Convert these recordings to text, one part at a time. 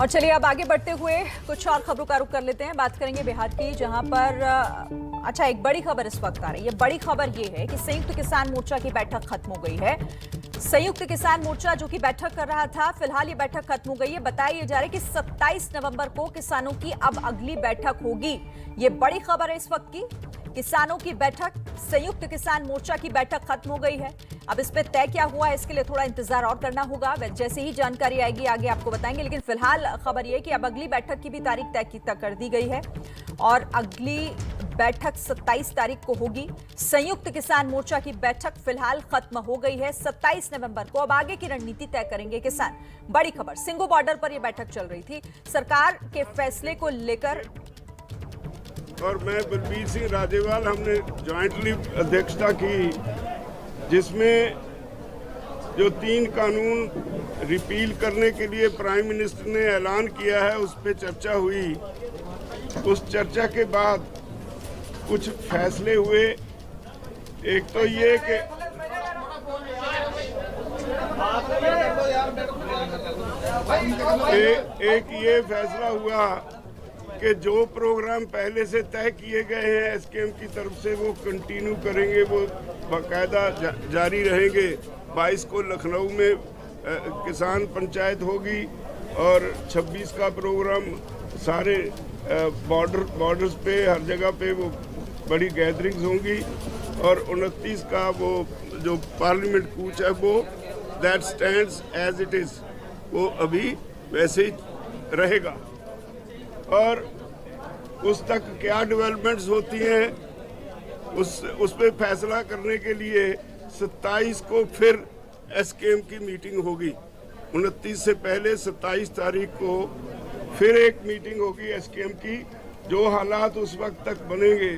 और चलिए अब आगे बढ़ते हुए कुछ और खबरों का रुख कर लेते हैं। बात करेंगे बिहार की, जहां पर अच्छा एक बड़ी खबर इस वक्त आ रही है। बड़ी खबर ये है कि संयुक्त किसान मोर्चा की बैठक खत्म हो गई है। संयुक्त किसान मोर्चा जो कि बैठक कर रहा था, फिलहाल ये बैठक खत्म हो गई है। बताया जा रहा है कि 27 नवंबर को किसानों की अब अगली बैठक होगी। ये बड़ी खबर है इस वक्त की। किसानों की बैठक, संयुक्त किसान मोर्चा की बैठक खत्म हो गई है। अब इस पे तय क्या हुआ है, इसके लिए थोड़ा इंतजार और करना होगा। जैसे ही जानकारी आएगी आगे आपको बताएंगे, लेकिन फिलहाल खबर यह है कि अब अगली बैठक की भी तारीख तय कर दी गई है और अगली बैठक 27 तारीख को होगी। संयुक्त किसान मोर्चा की बैठक फिलहाल खत्म हो गई है 27 नवंबर को। अब आगे की रणनीति तय करेंगे किसान। बड़ी खबर, सिंगू बॉर्डर पर यह बैठक चल रही थी सरकार के फैसले को लेकर। और मैं बलबीर सिंह राजेवाल, हमने ज्वाइंटली अध्यक्षता की, जिसमें जो 3 कानून रिपील करने के लिए प्राइम मिनिस्टर ने ऐलान किया है उस पर चर्चा हुई। उस चर्चा के बाद कुछ फैसले हुए। एक तो ये कि एक ये फैसला हुआ कि जो प्रोग्राम पहले से तय किए गए हैं एसकेएम की तरफ से वो कंटिन्यू करेंगे, वो बाकायदा जारी रहेंगे। 22 को लखनऊ में किसान पंचायत होगी और 26 का प्रोग्राम सारे बॉर्डर्स पे हर जगह पे वो बड़ी गैदरिंग्स होंगी और 29 का वो जो पार्लियामेंट कूच है वो that stands as it is, वो अभी वैसे ही रहेगा। और उस तक क्या डेवलपमेंट्स होती हैं उस पे फैसला करने के लिए 27 को फिर एसकेएम की मीटिंग होगी। 29 से पहले 27 तारीख को फिर एक मीटिंग होगी एसकेएम की। जो हालात उस वक्त तक बनेंगे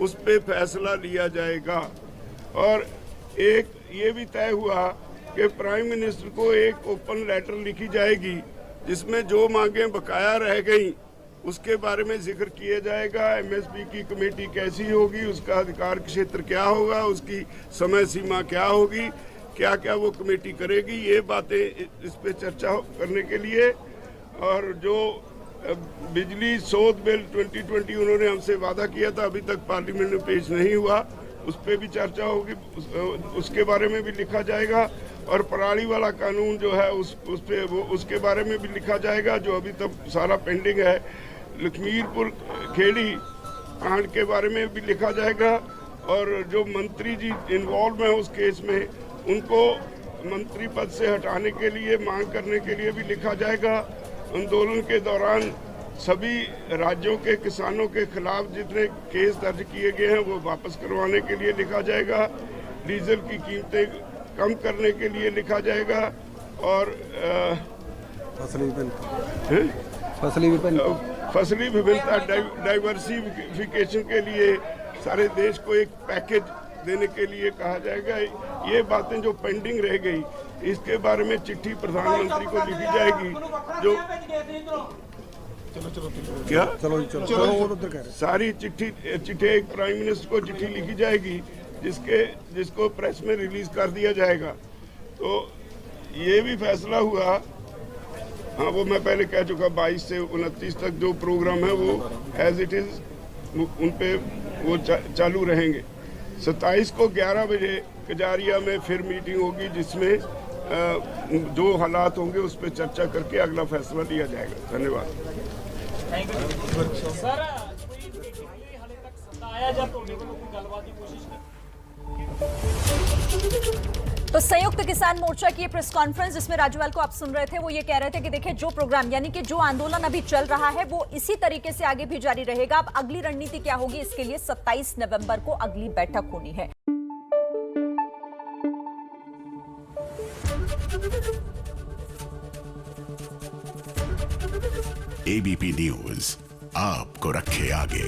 उस पे फैसला लिया जाएगा। और एक ये भी तय हुआ कि प्राइम मिनिस्टर को एक ओपन लेटर लिखी जाएगी जिसमें जो मांगें बकाया रह गई उसके बारे में जिक्र किया जाएगा। एमएसपी की कमेटी कैसी होगी, उसका अधिकार क्षेत्र क्या होगा, उसकी समय सीमा क्या होगी, क्या क्या वो कमेटी करेगी, ये बातें इस पे चर्चा करने के लिए। और जो बिजली सोध बिल 2020 उन्होंने हमसे वादा किया था, अभी तक पार्लियामेंट में पेश नहीं हुआ, उस पर भी चर्चा होगी, उसके बारे में भी लिखा जाएगा। और पराली वाला कानून जो है उस पे वो उसके बारे में भी लिखा जाएगा, जो अभी तक सारा पेंडिंग है। लखीमपुर खेड़ी कांड के बारे में भी लिखा जाएगा। और जो मंत्री जी इन्वॉल्व हैं उस केस में, उनको मंत्री पद से हटाने के लिए मांग करने के लिए भी लिखा जाएगा। आंदोलन के दौरान सभी राज्यों के किसानों के खिलाफ जितने केस दर्ज किए गए हैं वो वापस करवाने के लिए लिखा जाएगा। डीजल की कीमतें कम करने के लिए लिखा जाएगा। और फसली विभिन्नता डाइवर्सिफिकेशन के लिए सारे देश को एक पैकेज देने के लिए कहा जाएगा। ये बातें जो पेंडिंग रह गई, इसके बारे में चिट्ठी प्रधानमंत्री को लिखी जाएगी। जो सारी चिट्ठी एक प्राइम मिनिस्टर को चिट्ठी लिखी जाएगी जिसको प्रेस में रिलीज कर दिया जाएगा। तो ये भी फैसला हुआ, हाँ वो मैं पहले कह चुका, 22 से 29 तक जो प्रोग्राम है वो एज इट इज उन पे वो चालू रहेंगे। 27 को 11 बजे कजारिया में फिर मीटिंग होगी जिसमें जो हालात होंगे उस पर चर्चा करके अगला फैसला लिया जाएगा। धन्यवाद। तो संयुक्त किसान मोर्चा की प्रेस कॉन्फ्रेंस जिसमें राजवाल को आप सुन रहे थे, वो ये कह रहे थे कि देखिए जो प्रोग्राम यानी कि जो आंदोलन अभी चल रहा है वो इसी तरीके से आगे भी जारी रहेगा। अब अगली रणनीति क्या होगी, इसके लिए 27 नवंबर को अगली बैठक होनी है। एबीपी न्यूज आपको रखे आगे।